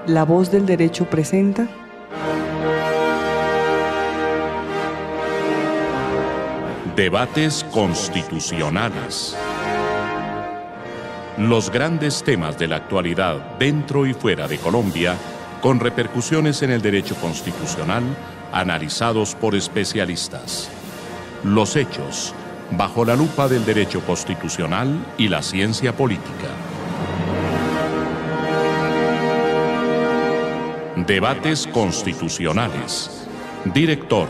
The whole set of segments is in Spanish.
La Voz del Derecho presenta Debates constitucionales. Los grandes temas de la actualidad dentro y fuera de Colombia, con repercusiones en el derecho constitucional, analizados por especialistas. Los hechos, bajo la lupa del derecho constitucional y la ciencia política. Debates constitucionales. Director,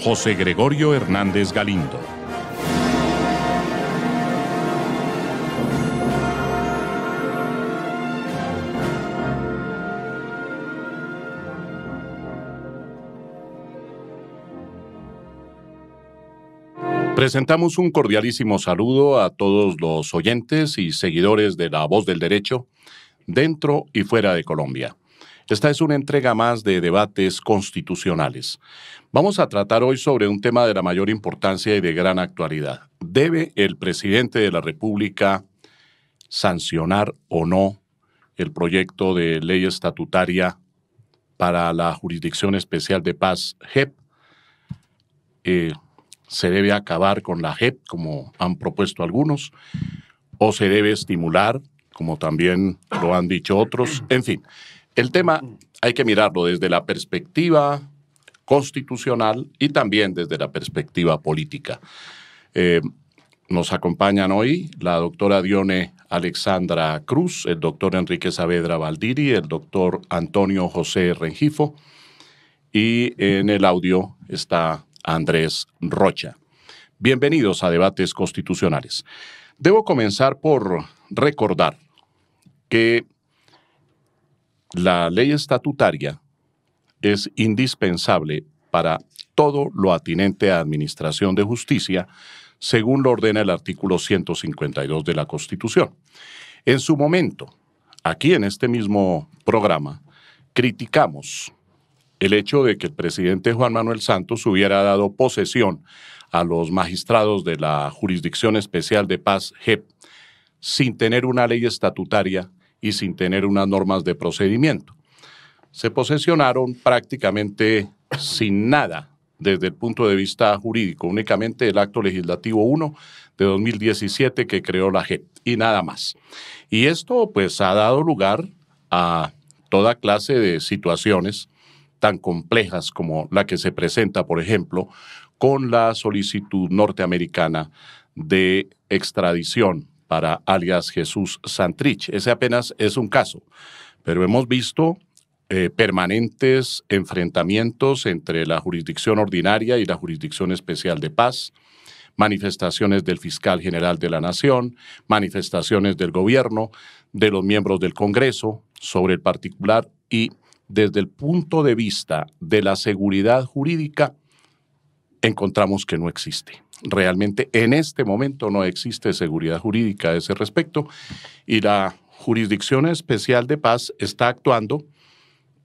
José Gregorio Hernández Galindo. Presentamos un cordialísimo saludo a todos los oyentes y seguidores de La Voz del Derecho, dentro y fuera de Colombia. Esta es una entrega más de Debates Constitucionales. Vamos a tratar hoy sobre un tema de la mayor importancia y de gran actualidad. ¿Debe el presidente de la República sancionar o no el proyecto de ley estatutaria para la Jurisdicción Especial de Paz, JEP? ¿Se debe acabar con la JEP, como han propuesto algunos? ¿O se debe estimular, como también lo han dicho otros? En fin, el tema hay que mirarlo desde la perspectiva constitucional y también desde la perspectiva política. Nos acompañan hoy la doctora Dione Alexandra Cruz, el doctor Enrique Saavedra Valdiri, el doctor Antonio José Rengifo, y en el audio está Andrés Rocha. Bienvenidos a Debates Constitucionales. Debo comenzar por recordar que la ley estatutaria es indispensable para todo lo atinente a administración de justicia, según lo ordena el artículo 152 de la Constitución. En su momento, aquí en este mismo programa, criticamos el hecho de que el presidente Juan Manuel Santos hubiera dado posesión a los magistrados de la Jurisdicción Especial de Paz, JEP, sin tener una ley estatutaria y sin tener unas normas de procedimiento. Se posesionaron prácticamente sin nada desde el punto de vista jurídico, únicamente el Acto Legislativo 1 de 2017 que creó la JEP y nada más. Y esto pues ha dado lugar a toda clase de situaciones tan complejas como la que se presenta, por ejemplo, con la solicitud norteamericana de extradición para alias Jesús Santrich. Ese apenas es un caso, pero hemos visto permanentes enfrentamientos entre la jurisdicción ordinaria y la Jurisdicción Especial de Paz, manifestaciones del fiscal general de la Nación, manifestaciones del gobierno, de los miembros del Congreso sobre el particular, y desde el punto de vista de la seguridad jurídica encontramos que no existe. Realmente en este momento no existe seguridad jurídica a ese respecto y la Jurisdicción Especial de Paz está actuando,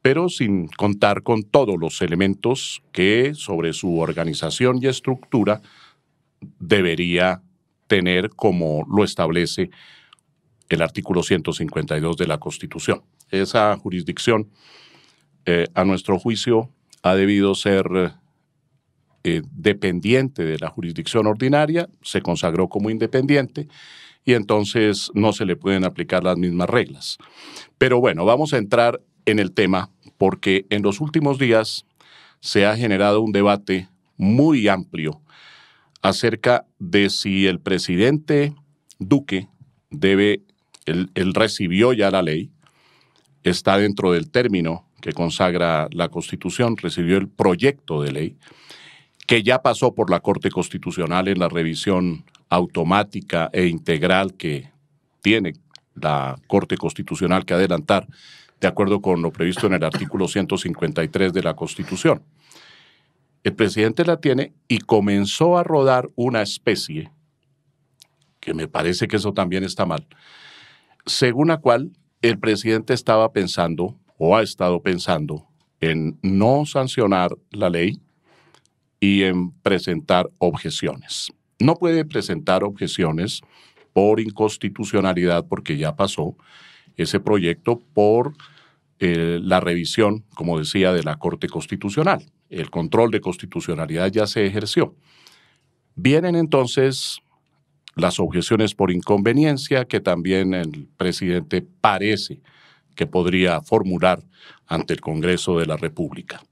pero sin contar con todos los elementos que sobre su organización y estructura debería tener, como lo establece el artículo 152 de la Constitución. Esa jurisdicción, a nuestro juicio, ha debido ser dependiente de la jurisdicción ordinaria, se consagró como independiente y entonces no se le pueden aplicar las mismas reglas. Pero bueno, vamos a entrar en el tema porque en los últimos días se ha generado un debate muy amplio acerca de si el presidente Duque él recibió ya la ley, está dentro del término que consagra la Constitución, recibió el proyecto de ley, que ya pasó por la Corte Constitucional en la revisión automática e integral que tiene la Corte Constitucional que adelantar, de acuerdo con lo previsto en el artículo 153 de la Constitución. El presidente la tiene y comenzó a rodar una especie, que me parece que eso también está mal, según la cual el presidente estaba pensando o ha estado pensando en no sancionar la ley y en presentar objeciones. No puede presentar objeciones por inconstitucionalidad porque ya pasó ese proyecto por la revisión, como decía, de la Corte Constitucional. El control de constitucionalidad ya se ejerció. Vienen entonces las objeciones por inconveniencia que también el presidente parece que podría formular ante el Congreso de la República.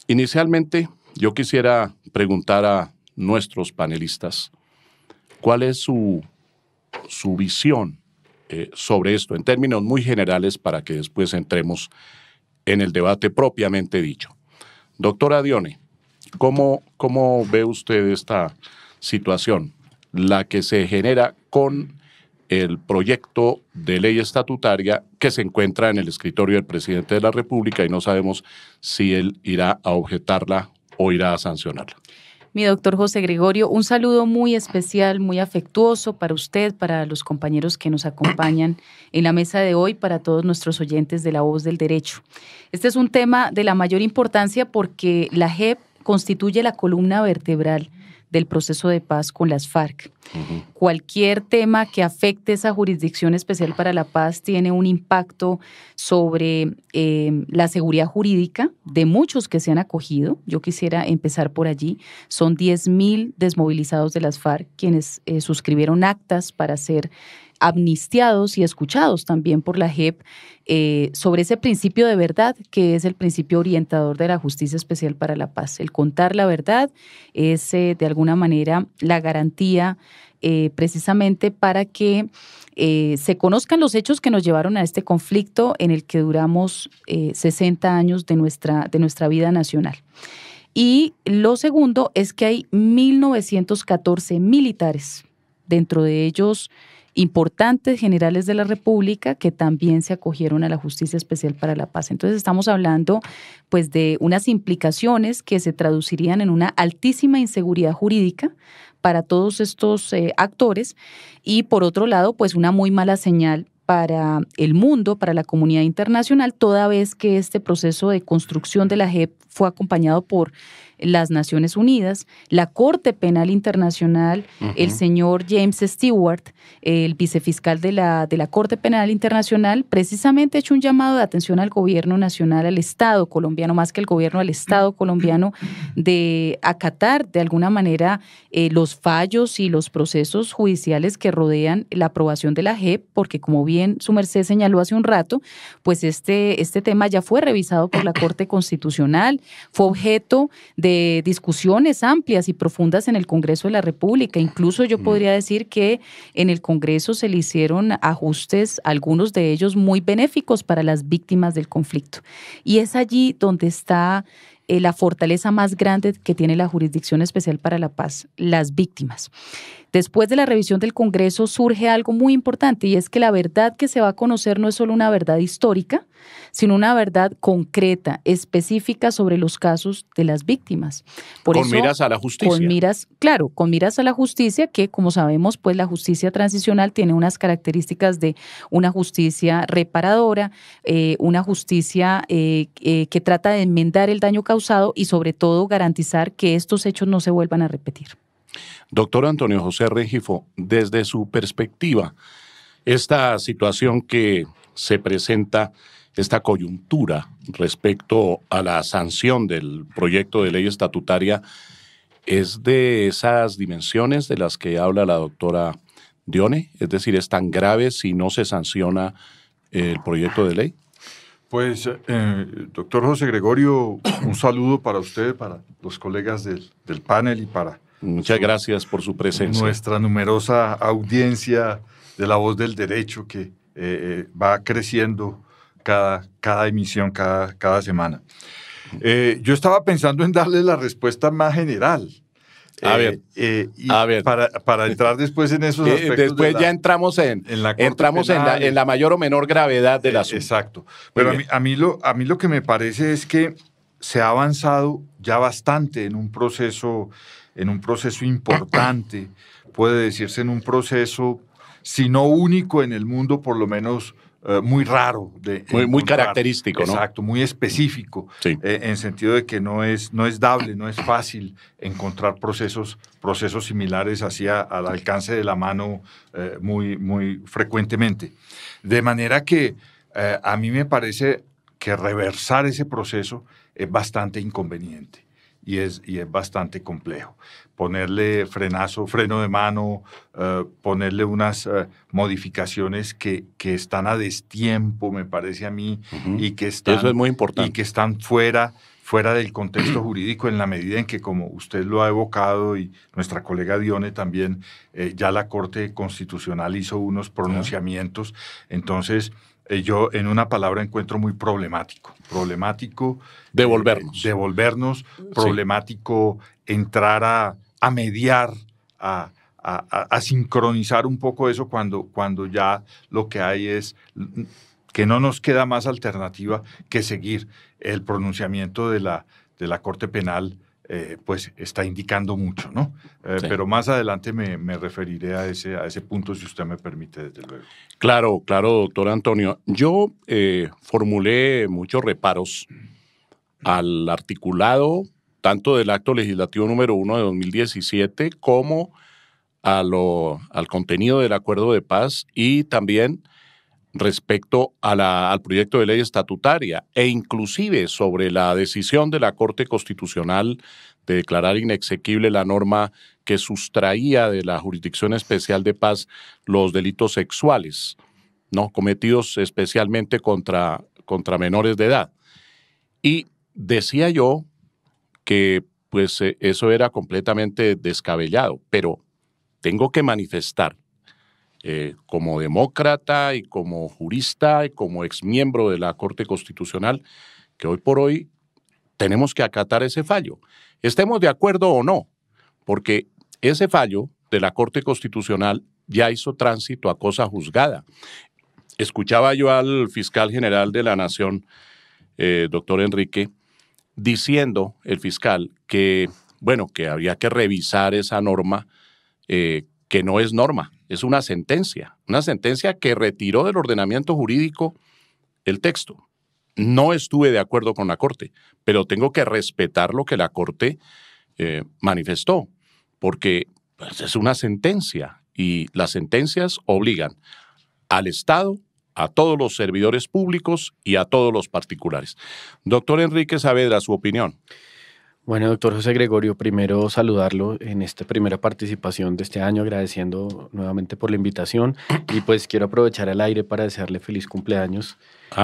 Inicialmente, yo quisiera preguntar a nuestros panelistas cuál es su visión sobre esto, en términos muy generales, para que después entremos en el debate propiamente dicho. Doctora Dione, ¿cómo ve usted esta situación, la que se genera con el proyecto de ley estatutaria que se encuentra en el escritorio del presidente de la República y no sabemos si él irá a objetarla o irá a sancionarla? Mi doctor José Gregorio, un saludo muy especial, muy afectuoso para usted, para los compañeros que nos acompañan en la mesa de hoy, para todos nuestros oyentes de La Voz del Derecho. Este es un tema de la mayor importancia porque la JEP constituye la columna vertebral del proceso de paz con las FARC. Cualquier tema que afecte esa Jurisdicción Especial para la Paz tiene un impacto sobre la seguridad jurídica de muchos que se han acogido. Yo quisiera empezar por allí. Son 10.000 desmovilizados de las FARC quienes suscribieron actas para ser amnistiados y escuchados también por la JEP sobre ese principio de verdad que es el principio orientador de la Justicia Especial para la Paz. El contar la verdad es de alguna manera la garantía precisamente para que se conozcan los hechos que nos llevaron a este conflicto en el que duramos 60 años de nuestra vida nacional. Y lo segundo es que hay 1.914 militares, dentro de ellos importantes generales de la República que también se acogieron a la Justicia Especial para la Paz. Entonces estamos hablando pues de unas implicaciones que se traducirían en una altísima inseguridad jurídica para todos estos actores y por otro lado pues una muy mala señal para el mundo, para la comunidad internacional, toda vez que este proceso de construcción de la JEP fue acompañado por las Naciones Unidas, la Corte Penal Internacional, el señor James Stewart, el vicefiscal de la Corte Penal Internacional, precisamente ha hecho un llamado de atención al gobierno nacional, al Estado colombiano, más que el gobierno, al Estado colombiano, de acatar de alguna manera los fallos y los procesos judiciales que rodean la aprobación de la JEP, porque como bien su merced señaló hace un rato, pues este tema ya fue revisado por la Corte Constitucional, fue objeto de discusiones amplias y profundas en el Congreso de la República. Incluso yo podría decir que en el Congreso se le hicieron ajustes, algunos de ellos muy benéficos para las víctimas del conflicto. Y es allí donde está la fortaleza más grande que tiene la Jurisdicción Especial para la Paz, las víctimas. Después de la revisión del Congreso surge algo muy importante y es que la verdad que se va a conocer no es solo una verdad histórica, sino una verdad concreta, específica sobre los casos de las víctimas. Con miras a la justicia. Con miras a la justicia que, como sabemos, pues la justicia transicional tiene unas características de una justicia reparadora, una justicia que trata de enmendar el daño causado y sobre todo garantizar que estos hechos no se vuelvan a repetir. Doctor Antonio José Rengifo, desde su perspectiva, esta situación que se presenta, esta coyuntura respecto a la sanción del proyecto de ley estatutaria, ¿es de esas dimensiones de las que habla la doctora Dione? Es decir, ¿es tan grave si no se sanciona el proyecto de ley? Pues, doctor José Gregorio, un saludo para usted, para los colegas del panel y para Muchas gracias por su presencia. Nuestra numerosa audiencia de La Voz del Derecho que va creciendo cada emisión, cada semana. Yo estaba pensando en darle la respuesta más general. A ver. Para entrar después en esos aspectos. Después ya entramos en la mayor o menor gravedad del asunto. Exacto. Pero a mí lo que me parece es que se ha avanzado ya bastante en un proceso importante, puede decirse en un proceso, si no único en el mundo, por lo menos muy raro. Muy característico, ¿no? Exacto, muy específico, sí. En sentido de que no es dable, no es fácil encontrar procesos similares así al alcance de la mano muy frecuentemente. De manera que a mí me parece que reversar ese proceso es bastante inconveniente y es bastante complejo. Ponerle freno de mano, ponerle unas modificaciones que están a destiempo, me parece a mí, y que están, eso es muy importante. Y que están fuera del contexto jurídico, en la medida en que, como usted lo ha evocado y nuestra colega Dione también, ya la Corte Constitucional hizo unos pronunciamientos. Entonces, yo en una palabra encuentro muy problemático. Devolvernos, problemático entrar a mediar, a sincronizar un poco eso cuando ya lo que hay es que no nos queda más alternativa que seguir. El pronunciamiento de la Corte Penal pues está indicando mucho, ¿no? Pero más adelante me referiré a ese punto, si usted me permite, desde luego. Claro, doctor Antonio. Yo formulé muchos reparos al articulado tanto del acto legislativo número 1 de 2017 como al contenido del acuerdo de paz y también respecto al proyecto de ley estatutaria e inclusive sobre la decisión de la Corte Constitucional de declarar inexequible la norma que sustraía de la Jurisdicción Especial de Paz los delitos sexuales, ¿no?, cometidos especialmente contra menores de edad. Y decía yo que pues eso era completamente descabellado, pero tengo que manifestar como demócrata y como jurista y como exmiembro de la Corte Constitucional que hoy por hoy tenemos que acatar ese fallo. Estemos de acuerdo o no, porque ese fallo de la Corte Constitucional ya hizo tránsito a cosa juzgada. Escuchaba yo al fiscal general de la Nación, doctor Enrique, diciendo el fiscal que, bueno, que había que revisar esa norma, que no es norma, es una sentencia que retiró del ordenamiento jurídico el texto. No estuve de acuerdo con la Corte, pero tengo que respetar lo que la Corte manifestó, porque pues, es una sentencia y las sentencias obligan al Estado, a todos los servidores públicos y a todos los particulares. Doctor Enrique Saavedra, su opinión. Bueno, doctor José Gregorio, primero saludarlo en esta primera participación de este año, agradeciendo nuevamente por la invitación y pues quiero aprovechar el aire para desearle feliz cumpleaños.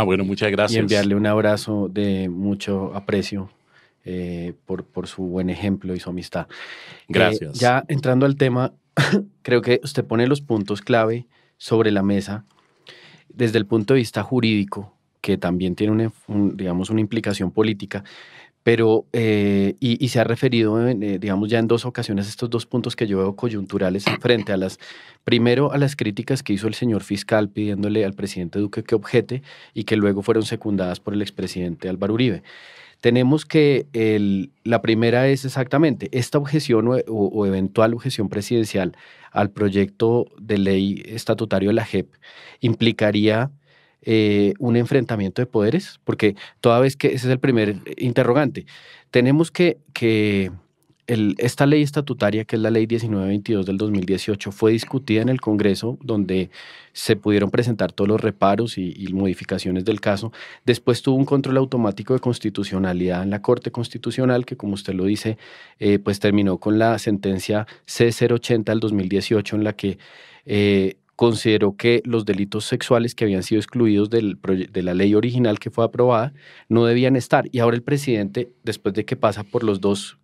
Bueno, muchas gracias. Y enviarle un abrazo de mucho aprecio por su buen ejemplo y su amistad. Gracias. Ya entrando al tema, creo que usted pone los puntos clave sobre la mesa desde el punto de vista jurídico, que también tiene una implicación política, pero y se ha referido, digamos, ya en dos ocasiones a estos dos puntos que yo veo coyunturales frente a primero a las críticas que hizo el señor fiscal pidiéndole al presidente Duque que objete y que luego fueron secundadas por el expresidente Álvaro Uribe. Tenemos que la primera es exactamente esta objeción o eventual objeción presidencial al proyecto de ley estatutario de la JEP implicaría un enfrentamiento de poderes, porque toda vez que ese es el primer interrogante, tenemos que esta ley estatutaria, que es la ley 1922 del 2018, fue discutida en el Congreso, donde se pudieron presentar todos los reparos y modificaciones del caso. Después tuvo un control automático de constitucionalidad en la Corte Constitucional, que como usted lo dice, pues terminó con la sentencia C080 del 2018, en la que consideró que los delitos sexuales que habían sido excluidos de la ley original que fue aprobada no debían estar. Y ahora el presidente, después de que pasa por los dos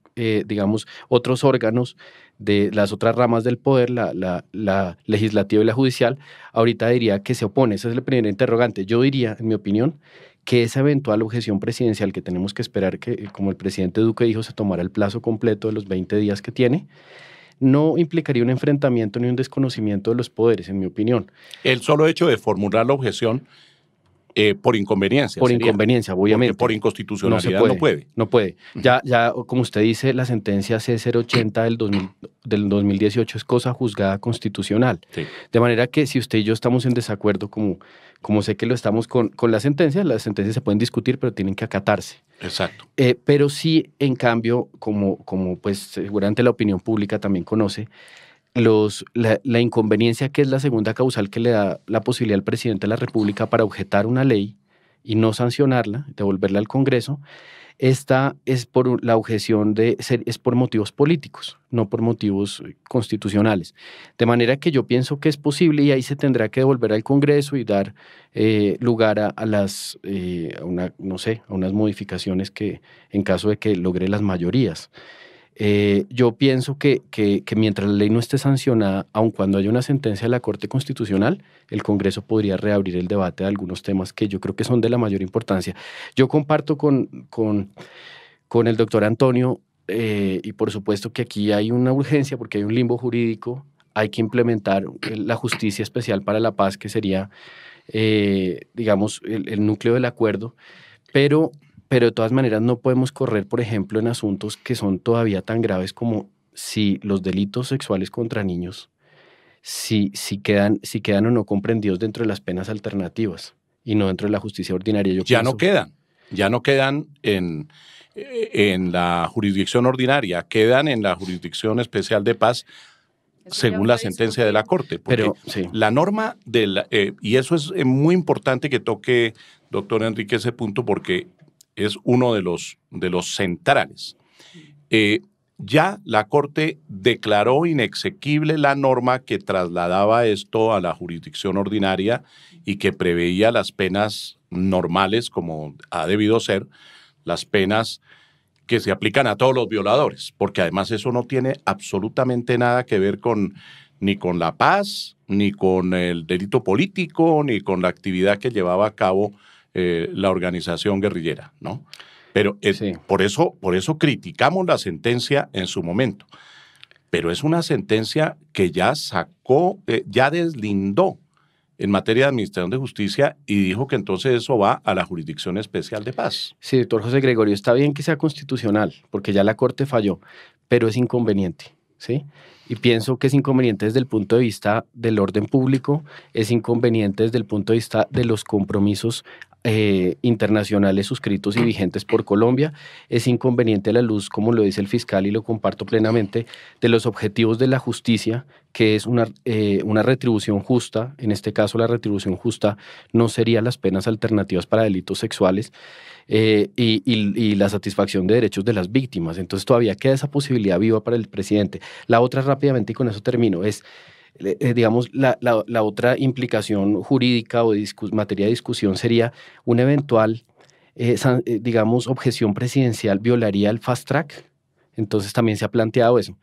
otros órganos de las otras ramas del poder, la legislativa y la judicial, ahorita diría que se opone. Ese es el primer interrogante. Yo diría, en mi opinión, que esa eventual objeción presidencial que tenemos que esperar que, como el presidente Duque dijo, se tomará el plazo completo de los 20 días que tiene, no implicaría un enfrentamiento ni un desconocimiento de los poderes, en mi opinión. El solo hecho de formular la objeción por inconveniencia. Por inconveniencia, obviamente. Porque por inconstitucionalidad no puede. No puede. Ya, como usted dice, la sentencia C080 del 2018 es cosa juzgada constitucional. Sí. De manera que si usted y yo estamos en desacuerdo, como sé que lo estamos con las sentencias se pueden discutir, pero tienen que acatarse. Exacto. Pero sí, en cambio, como pues seguramente la opinión pública también conoce, la inconveniencia, que es la segunda causal que le da la posibilidad al presidente de la República para objetar una ley y no sancionarla, devolverla al Congreso. Esta es por la objeción es por motivos políticos, no por motivos constitucionales. De manera que yo pienso que es posible y ahí se tendrá que devolver al Congreso y dar lugar a las, no sé, a unas modificaciones que en caso de que logre las mayorías. Yo pienso que mientras la ley no esté sancionada, aun cuando haya una sentencia de la Corte Constitucional, el Congreso podría reabrir el debate de algunos temas que yo creo que son de la mayor importancia. Yo comparto con el doctor Antonio, y por supuesto que aquí hay una urgencia porque hay un limbo jurídico, hay que implementar la justicia especial para la paz, que sería, digamos, el núcleo del acuerdo, pero de todas maneras no podemos correr, por ejemplo, en asuntos que son todavía tan graves como si los delitos sexuales contra niños, si quedan o no comprendidos dentro de las penas alternativas y no dentro de la justicia ordinaria. Ya no quedan en la jurisdicción ordinaria, quedan en la jurisdicción especial de paz, según la sentencia de la Corte. Pero sí, la norma y eso es muy importante que toque, doctor Enrique, ese punto, porque es uno de los centrales. Ya la Corte declaró inexequible la norma que trasladaba esto a la jurisdicción ordinaria y que preveía las penas normales, como ha debido ser, las penas que se aplican a todos los violadores, porque además eso no tiene absolutamente nada que ver ni con la paz, ni con el delito político, ni con la actividad que llevaba a cabo la organización guerrillera, ¿no? Pero sí. por eso criticamos la sentencia en su momento. Pero es una sentencia que ya ya deslindó en materia de administración de justicia y dijo que entonces eso va a la Jurisdicción Especial de Paz. Sí, doctor José Gregorio, está bien que sea constitucional, porque ya la Corte falló, pero es inconveniente, ¿sí? Y pienso que es inconveniente desde el punto de vista del orden público, es inconveniente desde el punto de vista de los compromisos internacionales suscritos y vigentes por Colombia, es inconveniente a la luz, como lo dice el fiscal y lo comparto plenamente, de los objetivos de la justicia, que es una retribución justa. En este caso, la retribución justa no sería las penas alternativas para delitos sexuales, y la satisfacción de derechos de las víctimas. Entonces todavía queda esa posibilidad viva para el presidente. La otra, rápidamente, y con eso termino, es digamos, la otra implicación jurídica o materia de discusión sería una eventual, digamos, objeción presidencial violaría el fast track. Entonces también se ha planteado eso.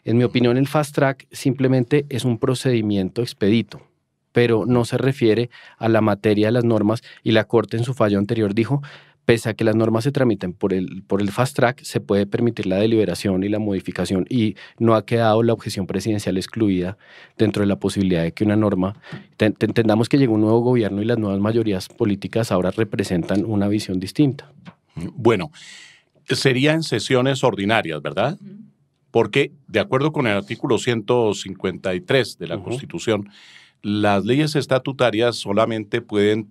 En mi opinión, el fast track simplemente es un procedimiento expedito, pero no se refiere a la materia de las normas, y la Corte en su fallo anterior dijo: pese a que las normas se tramiten por el fast track, se puede permitir la deliberación y la modificación, y no ha quedado la objeción presidencial excluida dentro de la posibilidad de que una norma, entendamos que llegó un nuevo gobierno y las nuevas mayorías políticas ahora representan una visión distinta. Bueno, sería en sesiones ordinarias, ¿verdad? Porque, de acuerdo con el artículo 153 de la Constitución, las leyes estatutarias solamente pueden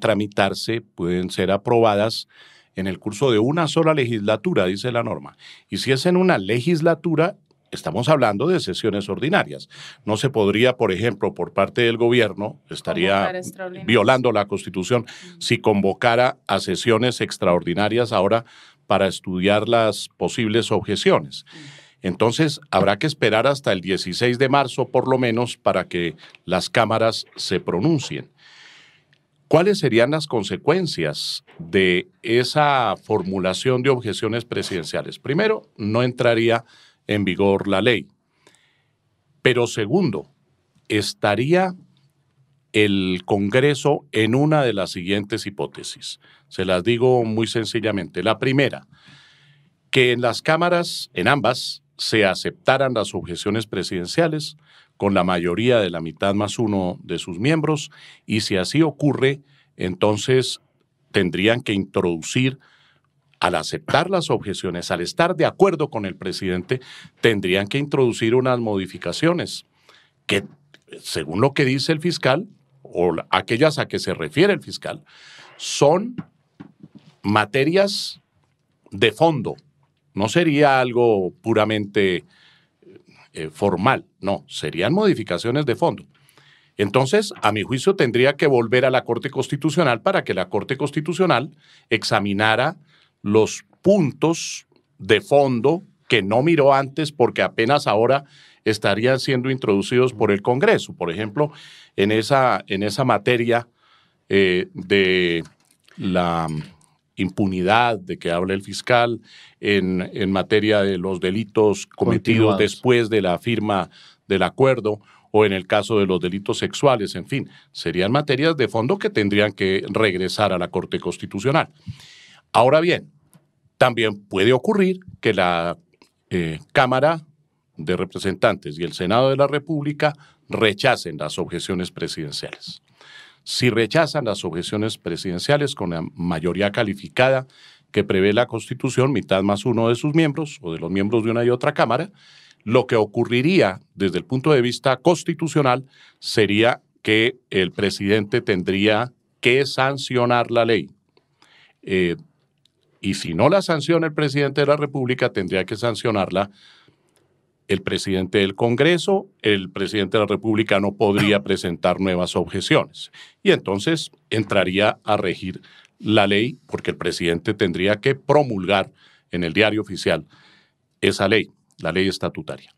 tramitarse, pueden ser aprobadas en el curso de una sola legislatura, dice la norma. Y si es en una legislatura, estamos hablando de sesiones ordinarias. No se podría, por ejemplo, por parte del gobierno, estaría violando la Constitución si convocara a sesiones extraordinarias ahora para estudiar las posibles objeciones. Entonces, habrá que esperar hasta el 16 de marzo, por lo menos, para que las cámaras se pronuncien. ¿Cuáles serían las consecuencias de esa formulación de objeciones presidenciales? Primero, no entraría en vigor la ley. Pero segundo, estaría el Congreso en una de las siguientes hipótesis. Se las digo muy sencillamente. La primera, que en las cámaras, en ambas, se aceptaran las objeciones presidenciales con la mayoría de la mitad más uno de sus miembros, y si así ocurre, entonces tendrían que introducir, al aceptar las objeciones, al estar de acuerdo con el presidente, tendrían que introducir unas modificaciones que, según lo que dice el fiscal, o aquellas a que se refiere el fiscal, son materias de fondo. No sería algo puramente formal, No, serían modificaciones de fondo. Entonces, a mi juicio, tendría que volver a la Corte Constitucional para que la Corte Constitucional examinara los puntos de fondo que no miró antes porque apenas ahora estarían siendo introducidos por el Congreso. Por ejemplo, en esa materia de la impunidad de que habla el fiscal, en materia de los delitos cometidos después de la firma del acuerdo, o en el caso de los delitos sexuales, en fin, serían materias de fondo que tendrían que regresar a la Corte Constitucional. Ahora bien, también puede ocurrir que la Cámara de Representantes y el Senado de la República rechacen las objeciones presidenciales. Si rechazan las objeciones presidenciales con la mayoría calificada que prevé la Constitución, mitad más uno de sus miembros o de los miembros de una y otra Cámara, lo que ocurriría desde el punto de vista constitucional sería que el presidente tendría que sancionar la ley. Y si no la sanciona el presidente de la República, tendría que sancionarla el presidente del Congreso. El presidente de la República no podría presentar nuevas objeciones. Y entonces entraría a regir la ley porque el presidente tendría que promulgar en el diario oficial esa ley, la ley estatutaria.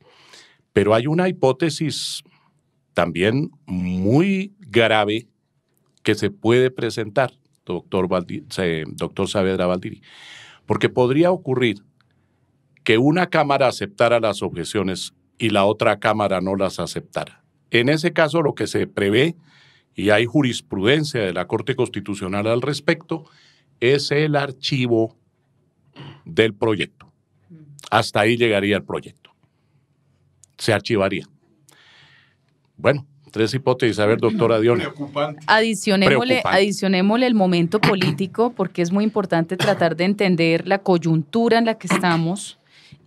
Pero hay una hipótesis también muy grave que se puede presentar, doctor Saavedra Valdiri, porque podría ocurrir que una Cámara aceptara las objeciones y la otra Cámara no las aceptara. En ese caso, lo que se prevé, y hay jurisprudencia de la Corte Constitucional al respecto, es el archivo del proyecto. Hasta ahí llegaría el proyecto. Se archivaría. Bueno, 3 hipótesis. A ver, doctora Dione. Adicionémosle el momento político, porque es muy importante tratar de entender la coyuntura en la que estamos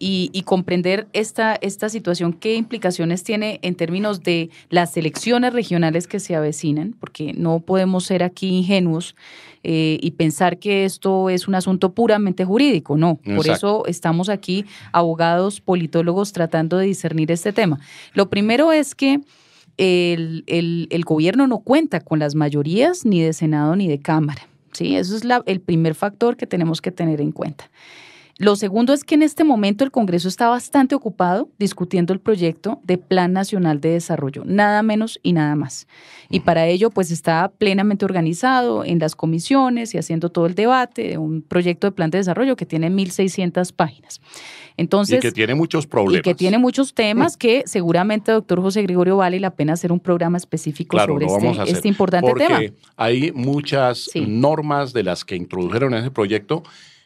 y comprender esta situación, qué implicaciones tiene en términos de las elecciones regionales que se avecinan, porque no podemos ser aquí ingenuos y pensar que esto es un asunto puramente jurídico, no. Por eso estamos aquí, abogados, politólogos, tratando de discernir este tema. Lo primero es que el gobierno no cuenta con las mayorías ni de Senado ni de Cámara, ¿sí? Eso es el primer factor que tenemos que tener en cuenta. Lo segundo es que en este momento el Congreso está bastante ocupado discutiendo el proyecto de Plan Nacional de Desarrollo, nada menos y nada más. Y para ello, pues está plenamente organizado en las comisiones y haciendo todo el debate de un proyecto de plan de desarrollo que tiene 1.600 páginas. Entonces, y que tiene muchos problemas. Y que tiene muchos temas que seguramente, doctor José Gregorio, vale la pena hacer un programa específico sobre este importante tema. Porque hay muchas normas de las que introdujeron en ese proyecto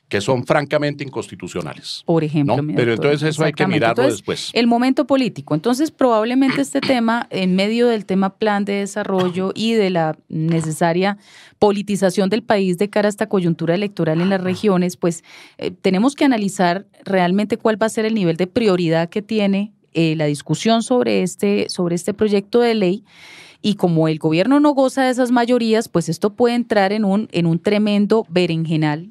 que son francamente inconstitucionales. Por ejemplo. ¿No? Pero entonces eso hay que mirarlo después. El momento político. Entonces, probablemente este tema, en medio del tema plan de desarrollo y de la necesaria politización del país de cara a esta coyuntura electoral en las regiones, pues tenemos que analizar realmente cuál va a ser el nivel de prioridad que tiene la discusión sobre este proyecto de ley. Y como el gobierno no goza de esas mayorías, pues esto puede entrar en un tremendo berenjenal,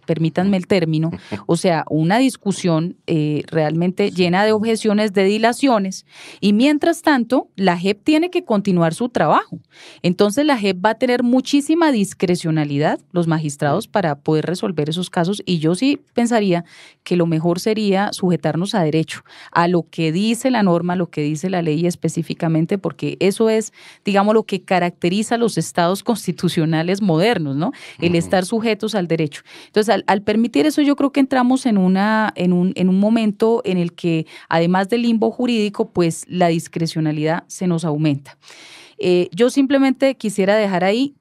permítanme el término, o sea, una discusión realmente llena de objeciones, de dilaciones, y mientras tanto, la JEP tiene que continuar su trabajo. Entonces, la JEP va a tener muchísima discrecionalidad, los magistrados, para poder resolver esos casos, y yo sí pensaría que lo mejor sería sujetarnos a derecho, a lo que dice la norma, lo que dice la ley específicamente, porque eso es, digamos, lo que caracteriza a los estados constitucionales modernos, ¿no? El estar sujetos al derecho. Entonces, al permitir eso, yo creo que entramos en un momento en el que, además del limbo jurídico, pues la discrecionalidad se nos aumenta. Yo simplemente quisiera dejar ahí,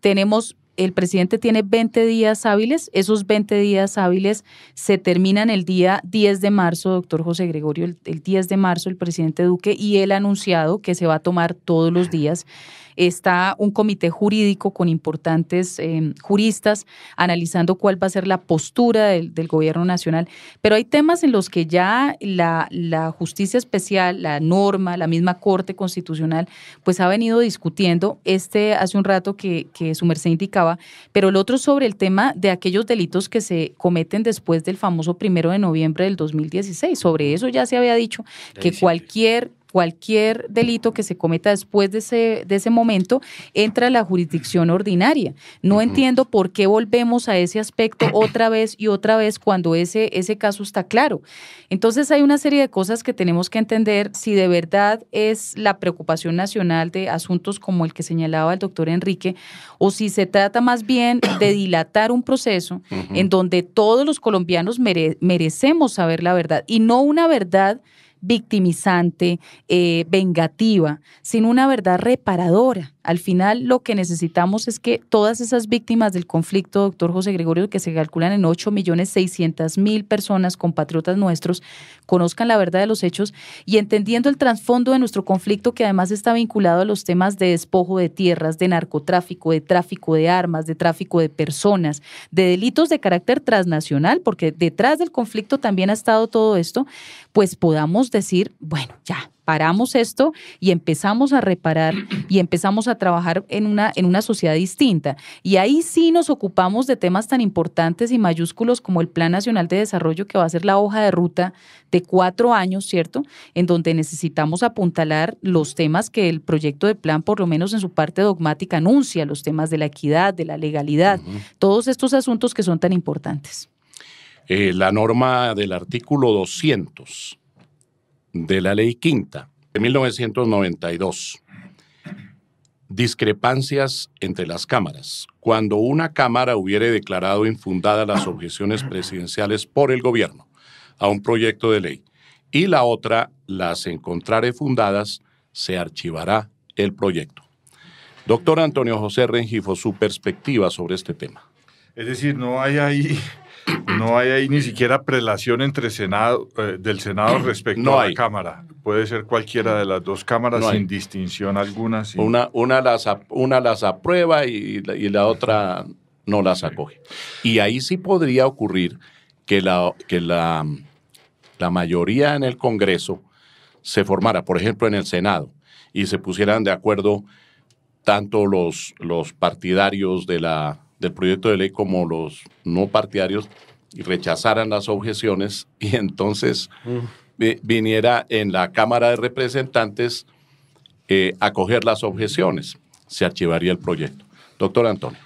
el presidente tiene 20 días hábiles, esos 20 días hábiles se terminan el día 10 de marzo, doctor José Gregorio, el 10 de marzo el presidente Duque, y él ha anunciado que se va a tomar todos los días. Está un comité jurídico con importantes juristas analizando cuál va a ser la postura del gobierno nacional, pero hay temas en los que ya la justicia especial, la norma, la misma Corte Constitucional, pues ha venido discutiendo, hace un rato que su merced indicaba, pero el otro sobre el tema de aquellos delitos que se cometen después del famoso 1 de noviembre del 2016, sobre eso ya se había dicho que cualquier cualquier delito que se cometa después de ese momento entra a la jurisdicción ordinaria. No entiendo por qué volvemos a ese aspecto otra vez y otra vez cuando ese caso está claro. Entonces hay una serie de cosas que tenemos que entender si de verdad es la preocupación nacional de asuntos como el que señalaba el doctor Enrique, o si se trata más bien de dilatar un proceso en donde todos los colombianos merecemos saber la verdad, y no una verdad victimizante, vengativa, sino una verdad reparadora. Al final lo que necesitamos es que todas esas víctimas del conflicto, doctor José Gregorio, que se calculan en 8.600.000 personas, compatriotas nuestros, conozcan la verdad de los hechos y entendiendo el trasfondo de nuestro conflicto, que además está vinculado a los temas de despojo de tierras, de narcotráfico, de tráfico de armas, de tráfico de personas, de delitos de carácter transnacional, porque detrás del conflicto también ha estado todo esto, pues podamos decir, bueno, ya, paramos esto y empezamos a reparar y empezamos a trabajar en una sociedad distinta. Y ahí sí nos ocupamos de temas tan importantes y mayúsculos como el Plan Nacional de Desarrollo, que va a ser la hoja de ruta de 4 años, ¿cierto? En donde necesitamos apuntalar los temas que el proyecto de plan, por lo menos en su parte dogmática, anuncia, los temas de la equidad, de la legalidad, todos estos asuntos que son tan importantes. La norma del artículo 200 de la Ley Quinta de 1992. Discrepancias entre las cámaras. Cuando una cámara hubiere declarado infundadas las objeciones presidenciales por el gobierno a un proyecto de ley y la otra las encontrare fundadas, se archivará el proyecto. Doctor Antonio José Rengifo, su perspectiva sobre este tema. Es decir, no hay ahí ni siquiera prelación entre del Senado respecto a la Cámara. Puede ser cualquiera de las dos cámaras sin distinción alguna. Sí. Una las aprueba y la otra no las acoge. Y ahí sí podría ocurrir que la mayoría en el Congreso se formara, por ejemplo, en el Senado, y se pusieran de acuerdo tanto los partidarios del proyecto de ley como los no partidarios, y rechazaran las objeciones, y entonces viniera en la Cámara de Representantes acoger las objeciones. Se archivaría el proyecto. Doctor Antonio.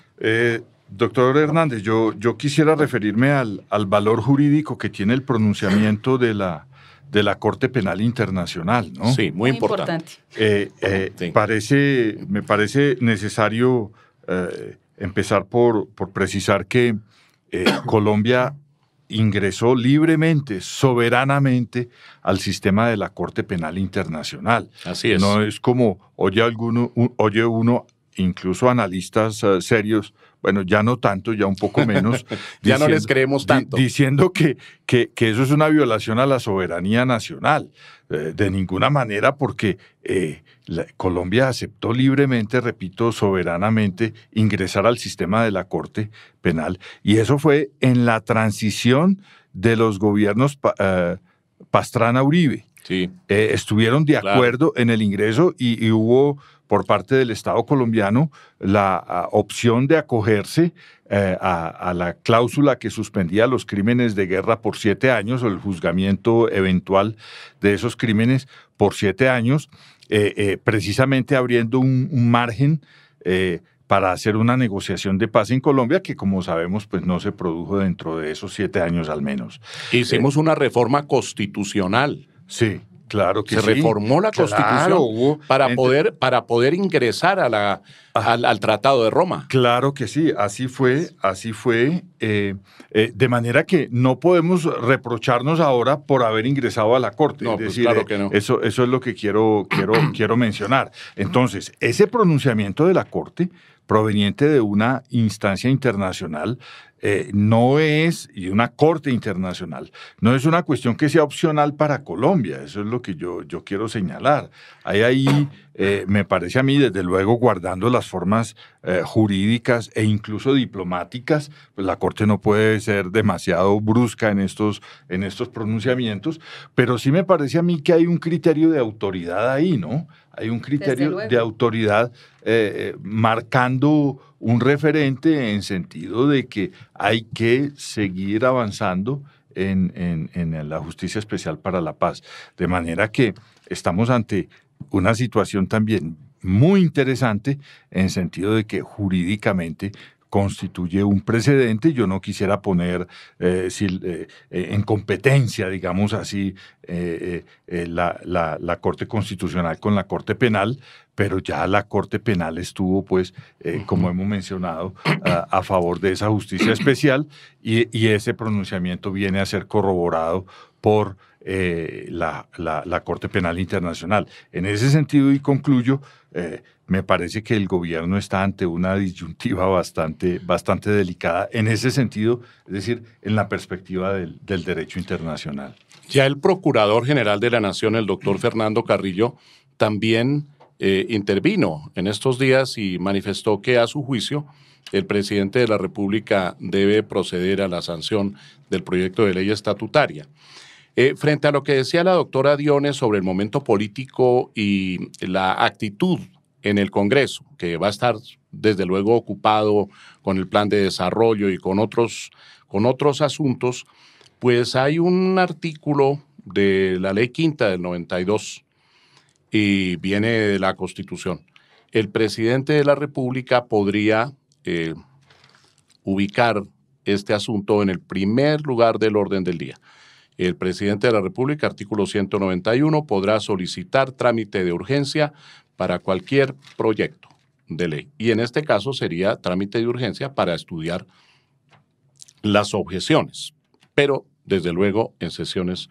Doctor Hernández, yo quisiera referirme al valor jurídico que tiene el pronunciamiento de la Corte Penal Internacional, ¿no? Sí, muy importante. Sí. Me parece necesario empezar por precisar que Colombia ingresó libremente, soberanamente al sistema de la Corte Penal Internacional. Así es. No es como oye uno, incluso analistas serios, bueno, ya no tanto, ya un poco menos. Ya no les creemos tanto. Diciendo que eso es una violación a la soberanía nacional. De ninguna manera, porque Colombia aceptó libremente, repito, soberanamente, ingresar al sistema de la Corte Penal. Y eso fue en la transición de los gobiernos Pastrana-Uribe. Sí. Estuvieron de acuerdo en el ingreso y hubo por parte del Estado colombiano la opción de acogerse a la cláusula que suspendía los crímenes de guerra por 7 años o el juzgamiento eventual de esos crímenes por 7 años, precisamente abriendo un margen para hacer una negociación de paz en Colombia que, como sabemos, pues no se produjo dentro de esos 7 años al menos. Hicimos una reforma constitucional. Sí. Claro que se reformó la Constitución para poder ingresar al Tratado de Roma. Claro que sí, así fue. De manera que no podemos reprocharnos ahora por haber ingresado a la Corte. No, es pues decir, claro que no. Eso es lo que quiero mencionar. Entonces, ese pronunciamiento de la Corte, proveniente de una instancia internacional, no es, y una corte internacional, no es una cuestión que sea opcional para Colombia. Eso es lo que yo quiero señalar. Hay ahí, me parece a mí, desde luego, guardando las formas jurídicas e incluso diplomáticas, pues la Corte no puede ser demasiado brusca en estos pronunciamientos, pero sí me parece a mí que hay un criterio de autoridad ahí, ¿no? Hay un criterio de autoridad marcando un referente en sentido de que hay que seguir avanzando en la Justicia Especial para la Paz. De manera que estamos ante una situación también muy interesante en sentido de que jurídicamente constituye un precedente. Yo no quisiera poner en competencia, digamos así, la Corte Constitucional con la Corte Penal, pero ya la Corte Penal estuvo, pues, como hemos mencionado, a favor de esa justicia especial y ese pronunciamiento viene a ser corroborado por la Corte Penal Internacional. En ese sentido, y concluyo, me parece que el gobierno está ante una disyuntiva bastante delicada en ese sentido, es decir, en la perspectiva del derecho internacional. Ya el Procurador General de la Nación, el doctor Fernando Carrillo, también intervino en estos días y manifestó que a su juicio el presidente de la República debe proceder a la sanción del proyecto de ley estatutaria. Frente a lo que decía la doctora Diones sobre el momento político y la actitud en el Congreso, que va a estar desde luego ocupado con el plan de desarrollo y con otros asuntos, pues hay un artículo de la Ley Quinta del 92 y viene de la Constitución. El presidente de la República podría ubicar este asunto en el primer lugar del orden del día. El presidente de la República, artículo 191, podrá solicitar trámite de urgencia para cualquier proyecto de ley. Y en este caso sería trámite de urgencia para estudiar las objeciones, pero desde luego en sesiones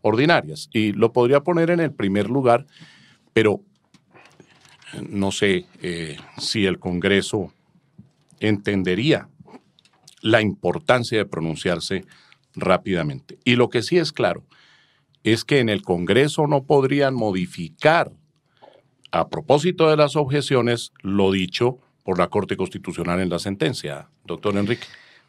ordinarias. Y lo podría poner en el primer lugar, pero no sé si el Congreso entendería la importancia de pronunciarse rápidamente. Y lo que sí es claro es que en el Congreso no podrían modificar, a propósito de las objeciones, lo dicho por la Corte Constitucional en la sentencia. Doctor Enrique.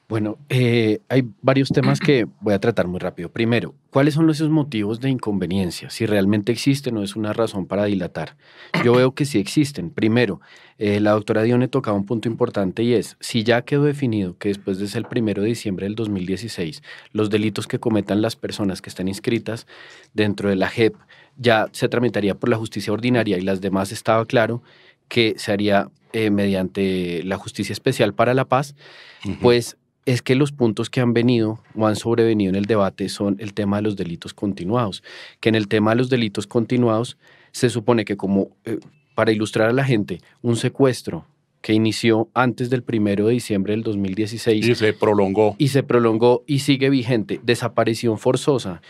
Bueno, hay varios temas que voy a tratar muy rápido. Primero, ¿cuáles son esos motivos de inconveniencia? Si realmente existen o es una razón para dilatar. Yo veo que sí existen. Primero, la doctora Dione tocaba un punto importante y es, si ya quedó definido que después de el 1 de diciembre del 2016, los delitos que cometan las personas que están inscritas dentro de la JEP ya se tramitaría por la justicia ordinaria y las demás estaba claro que se haría mediante la justicia especial para la paz, pues es que los puntos que han venido o han sobrevenido en el debate son el tema de los delitos continuados, que en el tema de los delitos continuados se supone que como, para ilustrar a la gente, un secuestro que inició antes del 1 de diciembre del 2016 y se prolongó y sigue vigente, desaparición forzada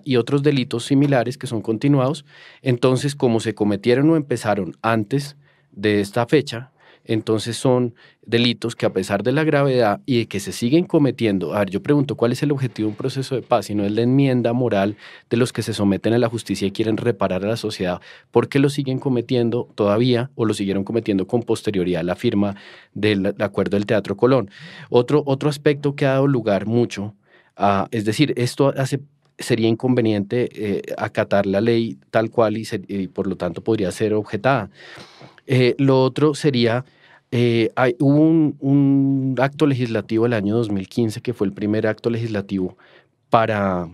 y otros delitos similares que son continuados, entonces como se cometieron o empezaron antes de esta fecha, entonces son delitos que a pesar de la gravedad y de que se siguen cometiendo, a ver, yo pregunto, ¿cuál es el objetivo de un proceso de paz? Si no es la enmienda moral de los que se someten a la justicia y quieren reparar a la sociedad, ¿por qué lo siguen cometiendo todavía o lo siguieron cometiendo con posterioridad a la firma del acuerdo del Teatro Colón? Otro aspecto que ha dado lugar mucho, es decir, esto sería inconveniente acatar la ley tal cual y por lo tanto podría ser objetada. Lo otro sería, hubo un acto legislativo el año 2015 que fue el primer acto legislativo para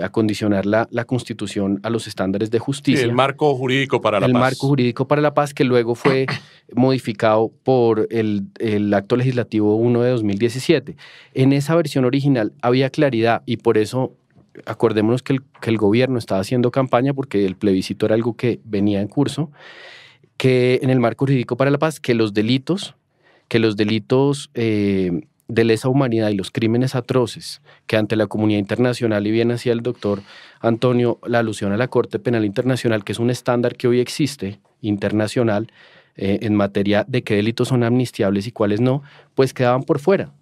acondicionar la Constitución a los estándares de justicia. Sí, el marco jurídico para la paz. El marco jurídico para la paz que luego fue modificado por el acto legislativo 1 de 2017. En esa versión original había claridad y por eso acordémonos que el gobierno estaba haciendo campaña porque el plebiscito era algo que venía en curso, que en el marco jurídico para la paz, que los delitos de lesa humanidad y los crímenes atroces que ante la comunidad internacional, y bien hacía el doctor Antonio la alusión a la Corte Penal Internacional, que es un estándar que hoy existe internacional en materia de qué delitos son amnistiables y cuáles no, pues quedaban por fuera.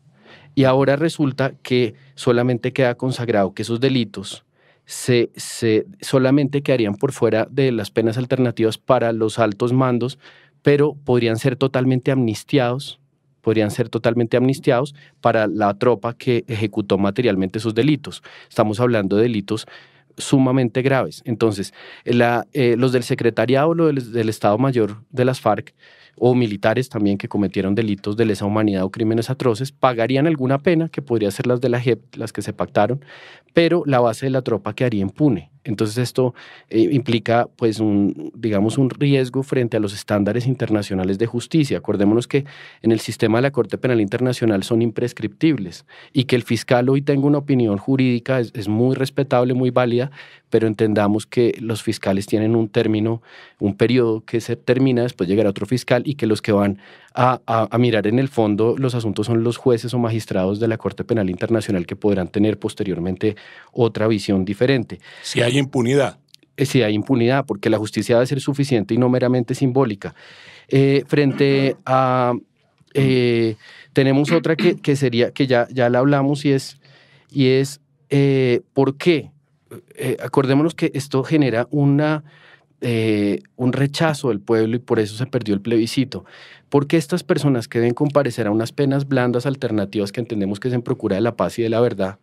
Y ahora resulta que solamente queda consagrado que esos delitos solamente quedarían por fuera de las penas alternativas para los altos mandos, pero podrían ser totalmente amnistiados para la tropa que ejecutó materialmente esos delitos. Estamos hablando de delitos sumamente graves. Entonces, los del secretariado, los del Estado Mayor de las FARC, o militares también que cometieron delitos de lesa humanidad o crímenes atroces, pagarían alguna pena, que podría ser las de la JEP, las que se pactaron, pero la base de la tropa quedaría impune. Entonces esto implica pues digamos un riesgo frente a los estándares internacionales de justicia. Acordémonos que en el sistema de la Corte Penal Internacional son imprescriptibles y que el fiscal hoy tenga una opinión jurídica es muy respetable, muy válida, pero entendamos que los fiscales tienen un término, un periodo que se termina, después llegará otro fiscal y que los que van a mirar en el fondo los asuntos son los jueces o magistrados de la Corte Penal Internacional que podrán tener posteriormente otra visión diferente. Si hay impunidad. Si hay impunidad, porque la justicia debe ser suficiente y no meramente simbólica. Frente a... tenemos otra que sería, que ya la hablamos y es ¿por qué? Acordémonos que esto genera un rechazo del pueblo y por eso se perdió el plebiscito. Porque estas personas que deben comparecer a unas penas blandas alternativas que entendemos que es en procura de la paz y de la verdad,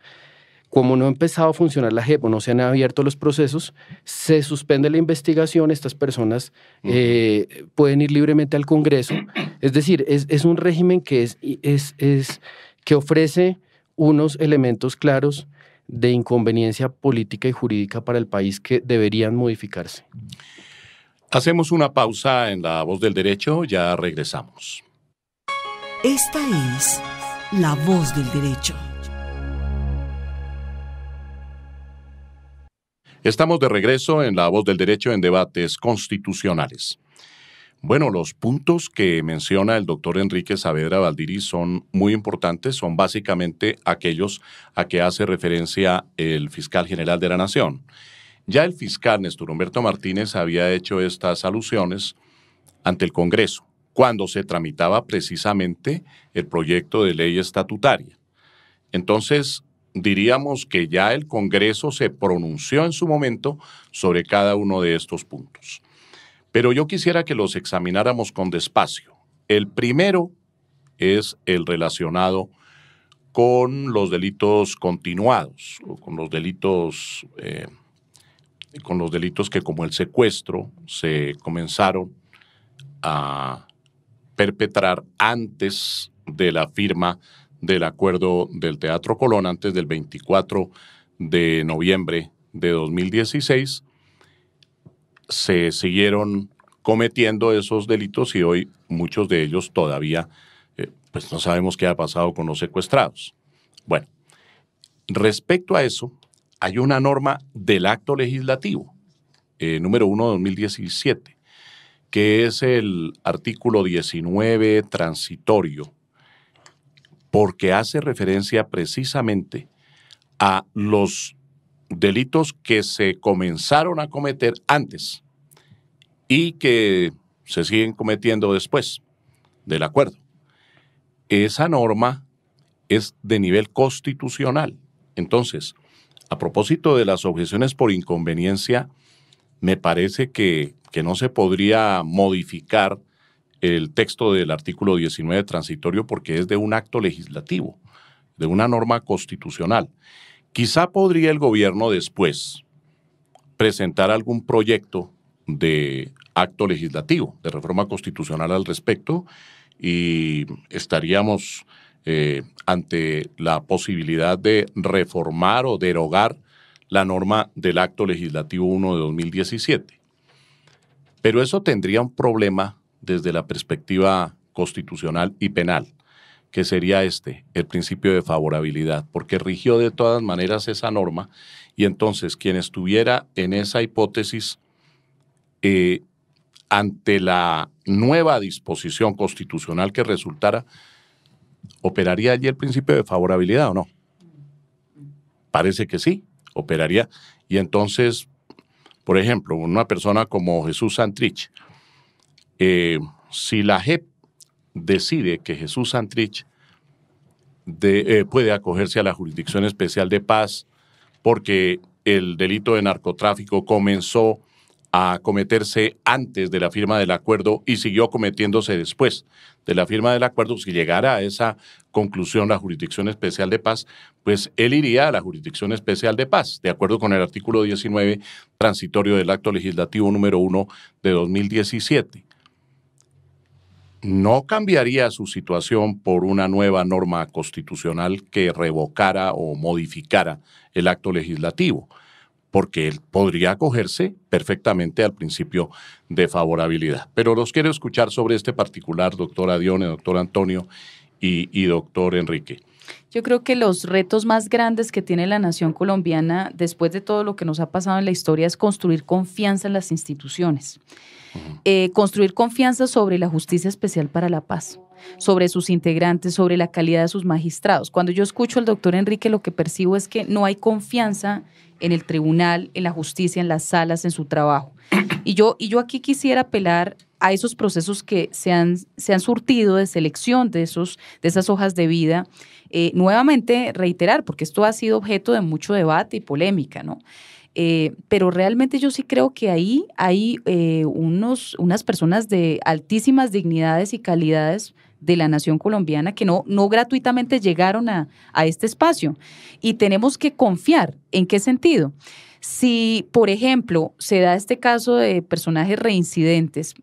como no ha empezado a funcionar la JEP o no se han abierto los procesos, se suspende la investigación, estas personas pueden ir libremente al Congreso. Es decir, es un régimen que que ofrece unos elementos claros de inconveniencia política y jurídica para el país que deberían modificarse. Hacemos una pausa en La Voz del Derecho, ya regresamos. Esta es La Voz del Derecho. Estamos de regreso en La Voz del Derecho en debates constitucionales. Bueno, los puntos que menciona el doctor Enrique Saavedra Valdiri son muy importantes, son básicamente aquellos a que hace referencia el fiscal general de la Nación. Ya el fiscal Néstor Humberto Martínez había hecho estas alusiones ante el Congreso, cuando se tramitaba precisamente el proyecto de ley estatutaria. Entonces, diríamos que ya el Congreso se pronunció en su momento sobre cada uno de estos puntos. Pero yo quisiera que los examináramos con despacio. El primero es el relacionado con los delitos continuados, o con los delitos que, como el secuestro, se comenzaron a perpetrar antes de la firma del acuerdo del Teatro Colón, antes del 24 de noviembre de 2016, se siguieron cometiendo esos delitos y hoy muchos de ellos todavía pues no sabemos qué ha pasado con los secuestrados. Bueno, respecto a eso, hay una norma del acto legislativo, número 1 de 2017, que es el artículo 19 transitorio, porque hace referencia precisamente a los delitos que se comenzaron a cometer antes y que se siguen cometiendo después del acuerdo. Esa norma es de nivel constitucional. Entonces, a propósito de las objeciones por inconveniencia, me parece que no se podría modificar el texto del artículo 19 transitorio porque es de un acto legislativo, de una norma constitucional. Quizá podría el gobierno después presentar algún proyecto de acto legislativo, de reforma constitucional al respecto, y estaríamos ante la posibilidad de reformar o derogar la norma del acto legislativo 1 de 2017. Pero eso tendría un problema desde la perspectiva constitucional y penal, que sería el principio de favorabilidad, porque rigió de todas maneras esa norma y entonces quien estuviera en esa hipótesis ante la nueva disposición constitucional que resultara, ¿operaría allí el principio de favorabilidad o no? Parece que sí, operaría. Y entonces, por ejemplo, una persona como Jesús Santrich, si la JEP decide que Jesús Santrich puede acogerse a la Jurisdicción Especial de Paz porque el delito de narcotráfico comenzó a cometerse antes de la firma del acuerdo y siguió cometiéndose después de la firma del acuerdo, si llegara a esa conclusión la Jurisdicción Especial de Paz, pues él iría a la Jurisdicción Especial de Paz, de acuerdo con el artículo 19 transitorio del acto legislativo número 1 de 2017. No cambiaría su situación por una nueva norma constitucional que revocara o modificara el acto legislativo, porque él podría acogerse perfectamente al principio de favorabilidad. Pero los quiero escuchar sobre este particular, doctora Dione, doctor Antonio y doctor Enrique. Yo creo que los retos más grandes que tiene la nación colombiana, después de todo lo que nos ha pasado en la historia, es construir confianza en las instituciones. Construir confianza sobre la Justicia Especial para la Paz, sobre sus integrantes, sobre la calidad de sus magistrados. Cuando yo escucho al doctor Enrique, lo que percibo es que no hay confianza en el tribunal, en la justicia, en las salas, en su trabajo. Y yo aquí quisiera apelar a esos procesos que se han surtido de selección de esas hojas de vida. Nuevamente reiterar, porque esto ha sido objeto de mucho debate y polémica, ¿no? Pero realmente yo sí creo que ahí hay unas personas de altísimas dignidades y calidades de la nación colombiana que no gratuitamente llegaron a este espacio. Y tenemos que confiar. ¿En qué sentido? Si, por ejemplo, se da este caso de personajes reincidentes,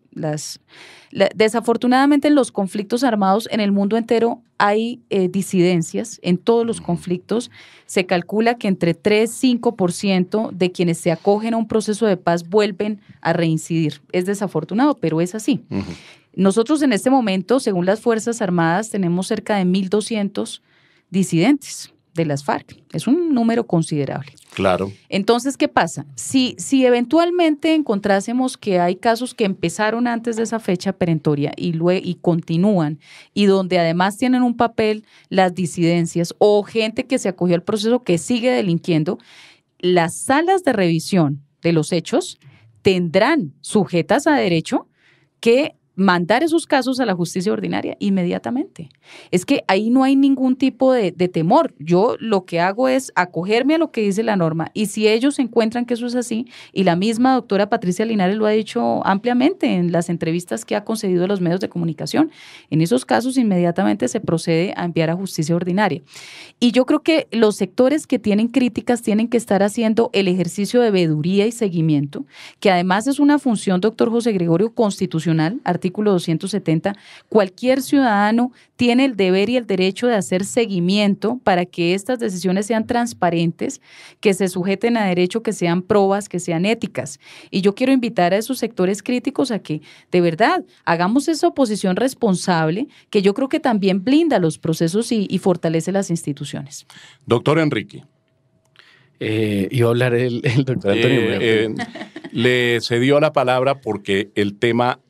desafortunadamente en los conflictos armados en el mundo entero hay disidencias, en todos los conflictos se calcula que entre 3-5% de quienes se acogen a un proceso de paz vuelven a reincidir. Es desafortunado, pero es así. Uh-huh. Nosotros en este momento, según las Fuerzas Armadas, tenemos cerca de 1.200 disidentes de las FARC. Es un número considerable. Claro. Entonces, ¿qué pasa? Si eventualmente encontrásemos que hay casos que empezaron antes de esa fecha perentoria y continúan, y donde además tienen un papel las disidencias o gente que se acogió al proceso que sigue delinquiendo, las salas de revisión de los hechos tendrán sujetas a derecho que mandar esos casos a la justicia ordinaria inmediatamente. Es que ahí no hay ningún tipo de temor. Yo lo que hago es acogerme a lo que dice la norma, y si ellos encuentran que eso es así, y la misma doctora Patricia Linares lo ha dicho ampliamente en las entrevistas que ha concedido a los medios de comunicación, en esos casos inmediatamente se procede a enviar a justicia ordinaria. Y yo creo que los sectores que tienen críticas tienen que estar haciendo el ejercicio de veeduría y seguimiento, que además es una función, doctor José Gregorio, constitucional, artículo 270, cualquier ciudadano tiene el deber y el derecho de hacer seguimiento para que estas decisiones sean transparentes, que se sujeten a derecho, que sean probas, que sean éticas. Y yo quiero invitar a esos sectores críticos a que de verdad hagamos esa oposición responsable, que yo creo que también blinda los procesos y fortalece las instituciones. Doctor Enrique. Iba a hablar el doctor Antonio. Le cedió la palabra porque el tema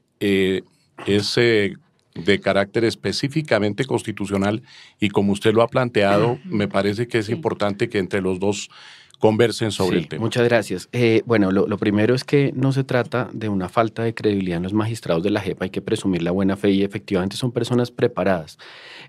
es de carácter específicamente constitucional, y como usted lo ha planteado, me parece que es importante que entre los dos conversen sobre el tema. Muchas gracias. Bueno, lo primero es que no se trata de una falta de credibilidad en los magistrados de la JEP, hay que presumir la buena fe y efectivamente son personas preparadas.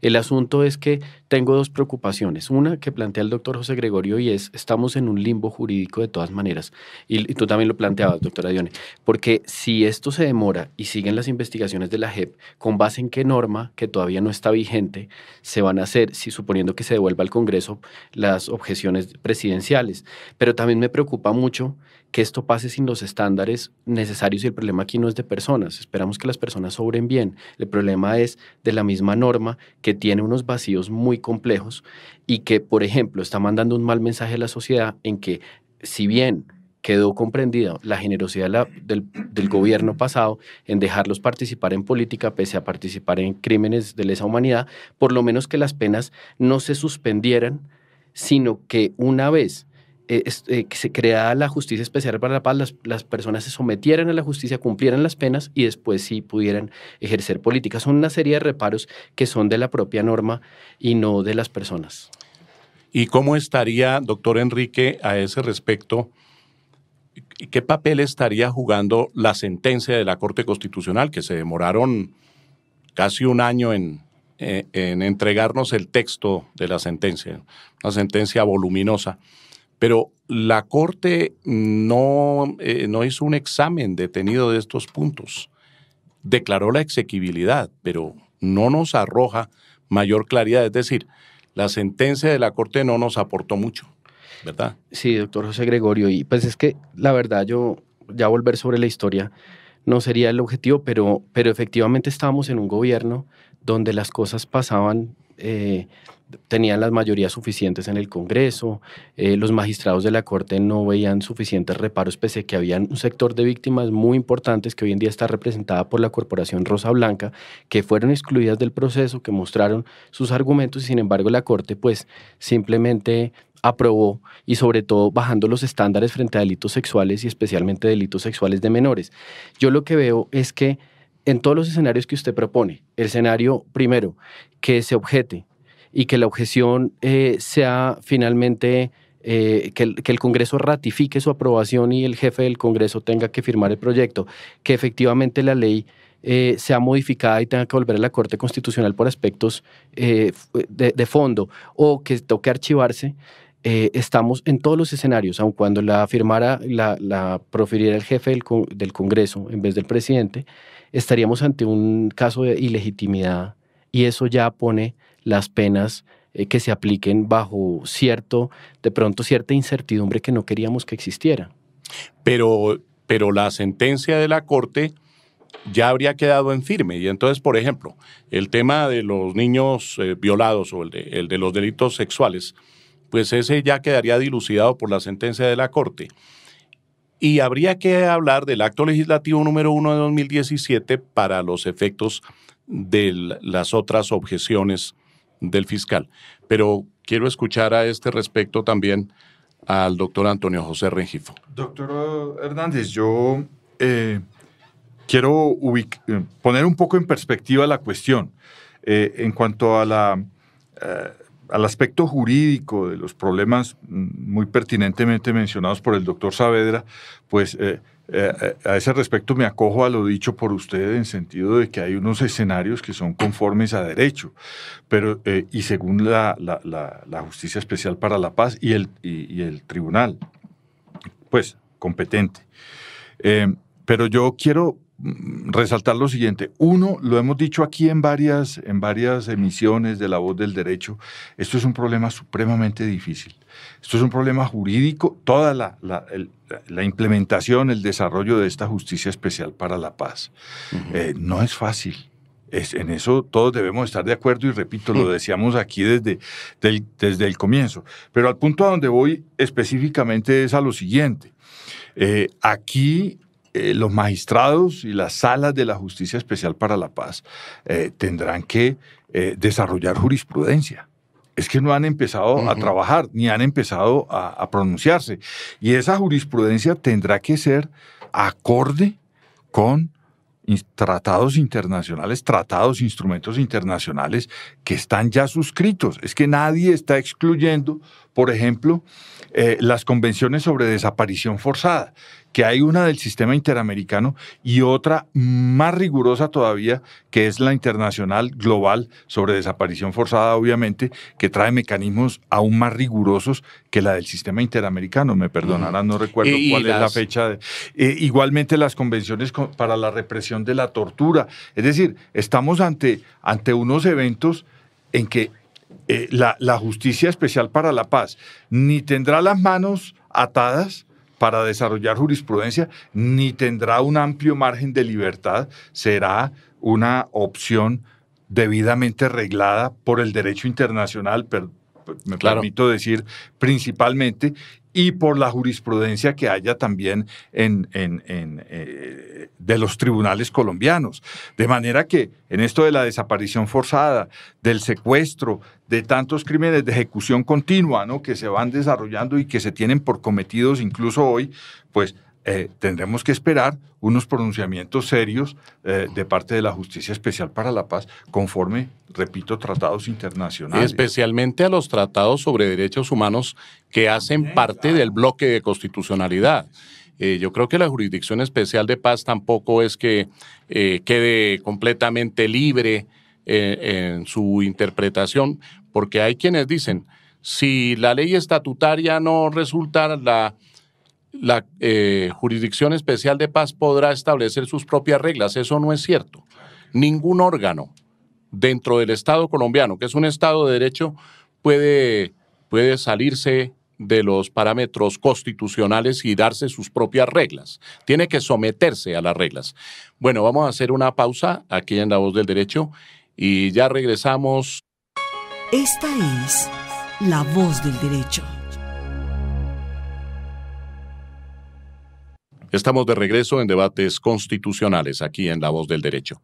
El asunto es que tengo dos preocupaciones. Una que plantea el doctor José Gregorio, y es, estamos en un limbo jurídico de todas maneras. Y tú también lo planteabas, doctora Dione, porque si esto se demora y siguen las investigaciones de la JEP, ¿con base en qué norma, que todavía no está vigente, se van a hacer, si suponiendo que se devuelva al Congreso, las objeciones presidenciales? Pero también me preocupa mucho que esto pase sin los estándares necesarios, y el problema aquí no es de personas. Esperamos que las personas obren bien. El problema es de la misma norma, que tiene unos vacíos muy complejos y que, por ejemplo, está mandando un mal mensaje a la sociedad en que, si bien quedó comprendida la generosidad del gobierno pasado en dejarlos participar en política pese a participar en crímenes de lesa humanidad, por lo menos que las penas no se suspendieran, sino que una vez que se creara la Justicia Especial para la Paz, las personas se sometieran a la justicia, cumplieran las penas y después sí pudieran ejercer política. Son una serie de reparos que son de la propia norma y no de las personas. ¿Y cómo estaría, doctor Enrique, a ese respecto? ¿Qué papel estaría jugando la sentencia de la Corte Constitucional, que se demoraron casi un año en entregarnos el texto de la sentencia, una sentencia voluminosa? Pero la Corte no hizo un examen detenido de estos puntos. Declaró la exequibilidad, pero no nos arroja mayor claridad. Es decir, la sentencia de la Corte no nos aportó mucho, ¿verdad? Sí, doctor José Gregorio. Y pues es que la verdad, yo ya volver sobre la historia no sería el objetivo, pero efectivamente estábamos en un gobierno donde las cosas pasaban de tenían las mayorías suficientes en el Congreso, los magistrados de la Corte no veían suficientes reparos, pese a que había un sector de víctimas muy importantes que hoy en día está representada por la Corporación Rosa Blanca, que fueron excluidas del proceso, que mostraron sus argumentos y sin embargo la Corte pues simplemente aprobó, y sobre todo bajando los estándares frente a delitos sexuales y especialmente delitos sexuales de menores. Yo lo que veo es que en todos los escenarios que usted propone, el escenario primero, que se objete y que la objeción sea finalmente que el Congreso ratifique su aprobación y el jefe del Congreso tenga que firmar el proyecto, que efectivamente la ley sea modificada y tenga que volver a la Corte Constitucional por aspectos de fondo, o que toque archivarse. Estamos en todos los escenarios, aun cuando la firmara, la profiriera el jefe del Congreso en vez del presidente, estaríamos ante un caso de ilegitimidad, y eso ya pone las penas que se apliquen bajo de pronto cierta incertidumbre que no queríamos que existiera. Pero la sentencia de la Corte ya habría quedado en firme. Y entonces, por ejemplo, el tema de los niños violados o el de los delitos sexuales, pues ese ya quedaría dilucidado por la sentencia de la Corte. Y habría que hablar del acto legislativo número 1 de 2017 para los efectos de las otras objeciones del fiscal. Pero quiero escuchar a este respecto también al doctor Antonio José Rengifo. Doctor Hernández, yo quiero poner un poco en perspectiva la cuestión. En cuanto a al aspecto jurídico de los problemas muy pertinentemente mencionados por el doctor Saavedra, pues a ese respecto me acojo a lo dicho por usted en sentido de que hay unos escenarios que son conformes a derecho, pero y según la Justicia Especial para la Paz y el tribunal, pues competente. Pero yo quiero resaltar lo siguiente. Uno, lo hemos dicho aquí en varias emisiones de La Voz del Derecho, esto es un problema supremamente difícil. Esto es un problema jurídico, toda la implementación, el desarrollo de esta Justicia Especial para la Paz. No es fácil. En eso todos debemos estar de acuerdo y repito, lo decíamos aquí desde el comienzo. Pero al punto a donde voy específicamente es a lo siguiente. Aquí los magistrados y las salas de la Justicia Especial para la Paz tendrán que desarrollar jurisprudencia. Es que no han empezado a trabajar, ni han empezado a pronunciarse. Y esa jurisprudencia tendrá que ser acorde con tratados internacionales, instrumentos internacionales que están ya suscritos. Es que nadie está excluyendo, por ejemplo, las convenciones sobre desaparición forzada, que hay una del sistema interamericano y otra más rigurosa todavía, que es la internacional global sobre desaparición forzada, obviamente, que trae mecanismos aún más rigurosos que la del sistema interamericano. Me perdonarán, no recuerdo cuál es la fecha. Igualmente las convenciones para la represión de la tortura. Es decir, estamos ante unos eventos en que la Justicia Especial para la Paz ni tendrá las manos atadas para desarrollar jurisprudencia, ni tendrá un amplio margen de libertad, será una opción debidamente reglada por el derecho internacional, permito decir principalmente, y por la jurisprudencia que haya también de los tribunales colombianos. De manera que en esto de la desaparición forzada, del secuestro, de tantos crímenes de ejecución continua, ¿no?, que se van desarrollando y que se tienen por cometidos incluso hoy, pues tendremos que esperar unos pronunciamientos serios de parte de la Justicia Especial para la Paz, conforme, repito, tratados internacionales. Especialmente a los tratados sobre derechos humanos que hacen parte del bloque de constitucionalidad. Yo creo que la Jurisdicción Especial de Paz tampoco es que quede completamente libre en su interpretación, porque hay quienes dicen, si la ley estatutaria no resulta, la Jurisdicción Especial de Paz podrá establecer sus propias reglas. Eso no es cierto. Ningún órgano dentro del Estado colombiano, que es un Estado de derecho, puede salirse de los parámetros constitucionales y darse sus propias reglas. Tiene que someterse a las reglas. Bueno, vamos a hacer una pausa aquí en La Voz del Derecho y ya regresamos. Esta es La Voz del Derecho. Estamos de regreso en debates constitucionales aquí en La Voz del Derecho.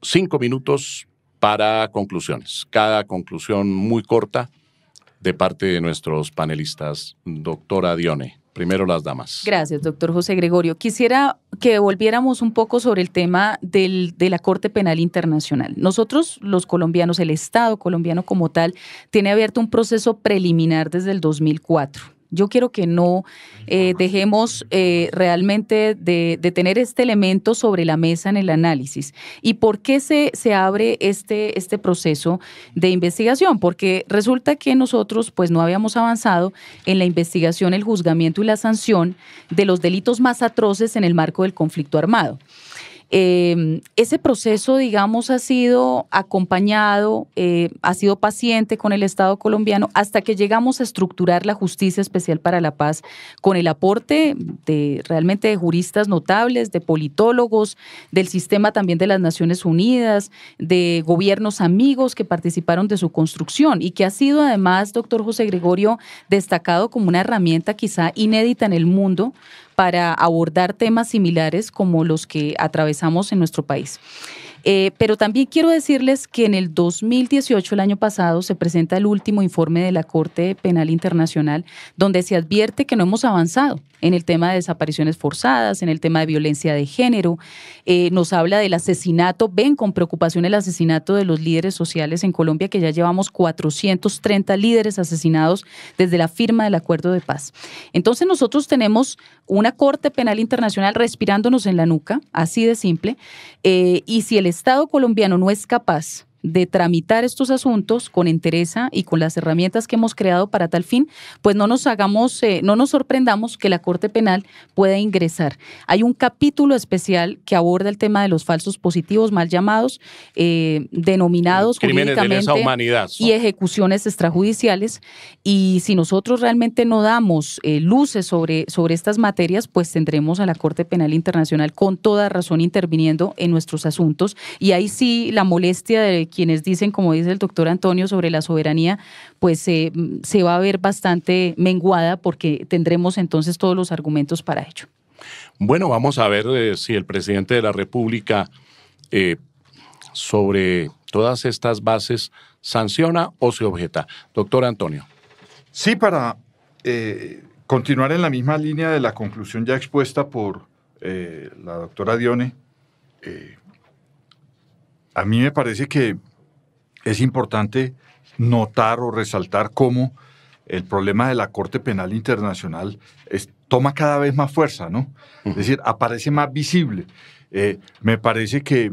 5 minutos para conclusiones. Cada conclusión muy corta de parte de nuestros panelistas. Doctora Dione, primero las damas. Gracias, doctor José Gregorio. Quisiera que volviéramos un poco sobre el tema de la Corte Penal Internacional. Nosotros, los colombianos, el Estado colombiano como tal, tiene abierto un proceso preliminar desde el 2004. Yo quiero que no dejemos realmente de tener este elemento sobre la mesa en el análisis. ¿Y por qué se abre este proceso de investigación? Porque resulta que nosotros pues no habíamos avanzado en la investigación, el juzgamiento y la sanción de los delitos más atroces en el marco del conflicto armado. Ese proceso, digamos, ha sido acompañado, ha sido paciente con el Estado colombiano hasta que llegamos a estructurar la Justicia Especial para la Paz con el aporte realmente de juristas notables, de politólogos, del sistema también de las Naciones Unidas, de gobiernos amigos que participaron de su construcción y que ha sido además, doctor José Gregorio, destacado como una herramienta quizá inédita en el mundo para abordar temas similares como los que atravesamos en nuestro país. Pero también quiero decirles que en el 2018, el año pasado, se presenta el último informe de la Corte Penal Internacional, donde se advierte que no hemos avanzado en el tema de desapariciones forzadas, en el tema de violencia de género. Nos habla del asesinato, ven con preocupación el asesinato de los líderes sociales en Colombia, que ya llevamos 430 líderes asesinados desde la firma del acuerdo de paz. Entonces nosotros tenemos una Corte Penal Internacional respirándonos en la nuca, así de simple, y si el Estado colombiano no es capaz de tramitar estos asuntos con entereza y con las herramientas que hemos creado para tal fin, pues no nos sorprendamos que la Corte Penal pueda ingresar. Hay un capítulo especial que aborda el tema de los falsos positivos, mal llamados, denominados crímenes de lesa jurídicamente humanidad, ¿no? Y ejecuciones extrajudiciales. Y si nosotros realmente no damos luces sobre estas materias, pues tendremos a la Corte Penal Internacional con toda razón interviniendo en nuestros asuntos. Y ahí sí la molestia de quienes dicen, como dice el doctor Antonio, sobre la soberanía, pues se va a ver bastante menguada porque tendremos entonces todos los argumentos para ello. Bueno, vamos a ver si el presidente de la República sobre todas estas bases sanciona o se objeta. Doctor Antonio. Sí, para continuar en la misma línea de la conclusión ya expuesta por la doctora Dione, a mí me parece que es importante notar o resaltar cómo el problema de la Corte Penal Internacional toma cada vez más fuerza, ¿no? Es decir, aparece más visible. Me parece que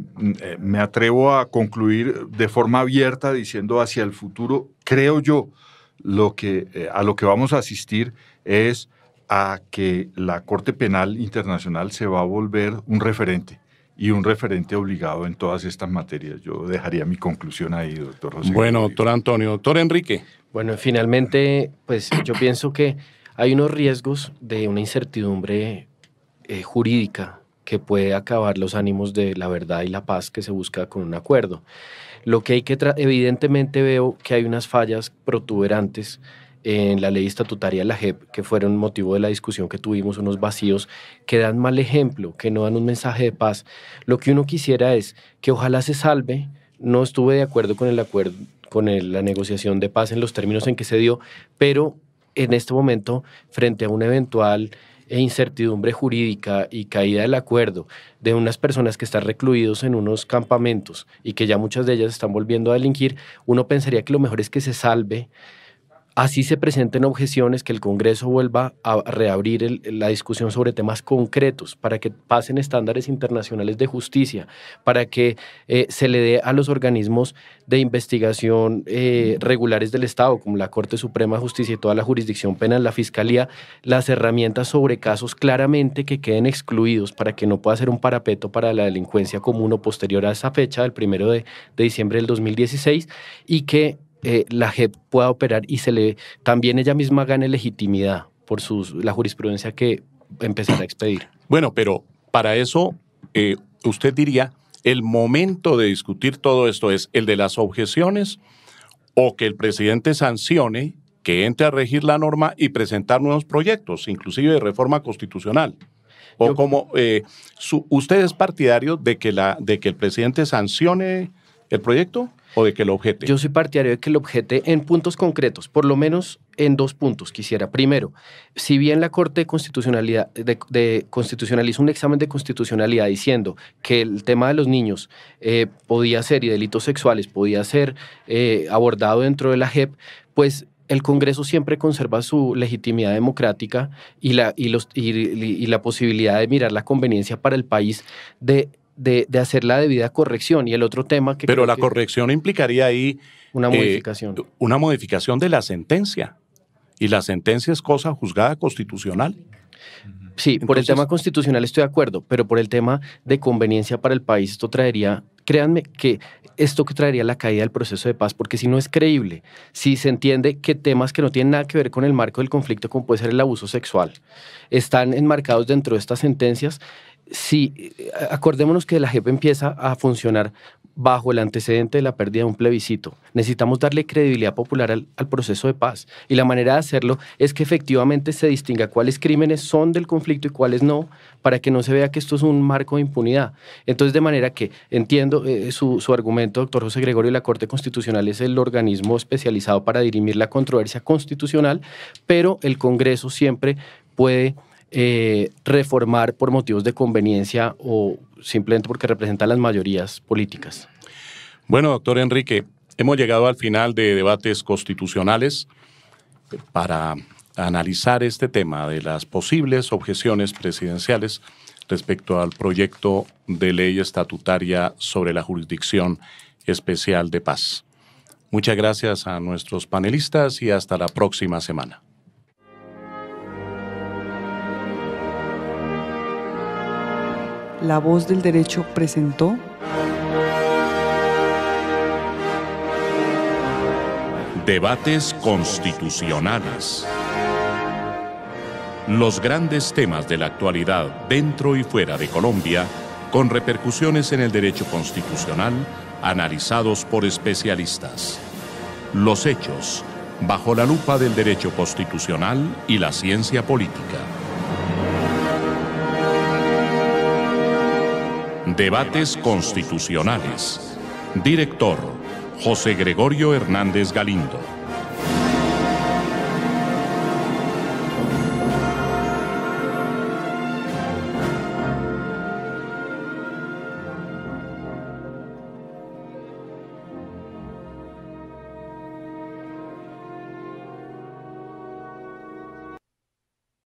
me atrevo a concluir de forma abierta diciendo hacia el futuro, creo yo, a lo que vamos a asistir es a que la Corte Penal Internacional se va a volver un referente. Y un referente obligado en todas estas materias. Yo dejaría mi conclusión ahí, doctor José. Bueno, doctor Antonio. Doctor Enrique. Bueno, finalmente, pues yo pienso que hay unos riesgos de una incertidumbre jurídica que puede acabar los ánimos de la verdad y la paz que se busca con un acuerdo. Lo que hay que evidentemente veo que hay unas fallas protuberantes en la ley estatutaria de la JEP, que fueron motivo de la discusión que tuvimos, unos vacíos que dan mal ejemplo, que no dan un mensaje de paz. Lo que uno quisiera es que ojalá se salve. No estuve de acuerdo con la negociación de paz en los términos en que se dio, pero en este momento, frente a una eventual incertidumbre jurídica y caída del acuerdo de unas personas que están recluidos en unos campamentos y que ya muchas de ellas están volviendo a delinquir, uno pensaría que lo mejor es que se salve. Así se presenten objeciones, que el Congreso vuelva a reabrir la discusión sobre temas concretos para que pasen estándares internacionales de justicia, para que se le dé a los organismos de investigación regulares del Estado, como la Corte Suprema de Justicia y toda la jurisdicción penal, la Fiscalía, las herramientas sobre casos claramente que queden excluidos para que no pueda ser un parapeto para la delincuencia común o posterior a esa fecha, el 1 de diciembre del 2016, y que la JEP pueda operar y también ella misma gane legitimidad por la jurisprudencia que empezará a expedir. Bueno, pero para eso usted diría, el momento de discutir todo esto es el de las objeciones o que el presidente sancione, que entre a regir la norma y presentar nuevos proyectos, inclusive de reforma constitucional. O ¿usted es partidario de que el presidente sancione el proyecto o de que lo objete? Yo soy partidario de que lo objete en puntos concretos, por lo menos en 2 puntos quisiera. Primero, si bien la Corte de Constitucionalidad constitucionaliza un examen de constitucionalidad diciendo que el tema de los niños podía ser, y delitos sexuales podía ser abordado dentro de la JEP, pues el Congreso siempre conserva su legitimidad democrática y la posibilidad de mirar la conveniencia para el país de hacer la debida corrección. Y el otro tema que... Pero la corrección implicaría ahí... Una modificación. Una modificación de la sentencia. Y la sentencia es cosa juzgada constitucional. Sí, por el tema constitucional estoy de acuerdo, pero por el tema de conveniencia para el país, esto traería, créanme que esto que traería la caída del proceso de paz, porque si no es creíble, si se entiende que temas que no tienen nada que ver con el marco del conflicto, como puede ser el abuso sexual, están enmarcados dentro de estas sentencias, sí, acordémonos que la JEP empieza a funcionar bajo el antecedente de la pérdida de un plebiscito. Necesitamos darle credibilidad popular al proceso de paz, y la manera de hacerlo es que efectivamente se distinga cuáles crímenes son del conflicto y cuáles no, para que no se vea que esto es un marco de impunidad. Entonces, de manera que entiendo su argumento, doctor José Gregorio, la Corte Constitucional es el organismo especializado para dirimir la controversia constitucional, pero el Congreso siempre puede reformar por motivos de conveniencia o simplemente porque representa las mayorías políticas. Bueno, doctor Enrique, hemos llegado al final de debates constitucionales para analizar este tema de las posibles objeciones presidenciales respecto al proyecto de ley estatutaria sobre la Jurisdicción Especial de Paz. Muchas gracias a nuestros panelistas y hasta la próxima semana. La Voz del Derecho presentó Debates constitucionales. Los grandes temas de la actualidad dentro y fuera de Colombia, con repercusiones en el derecho constitucional, analizados por especialistas. Los hechos, bajo la lupa del derecho constitucional y la ciencia política. Debates constitucionales. Director: José Gregorio Hernández Galindo.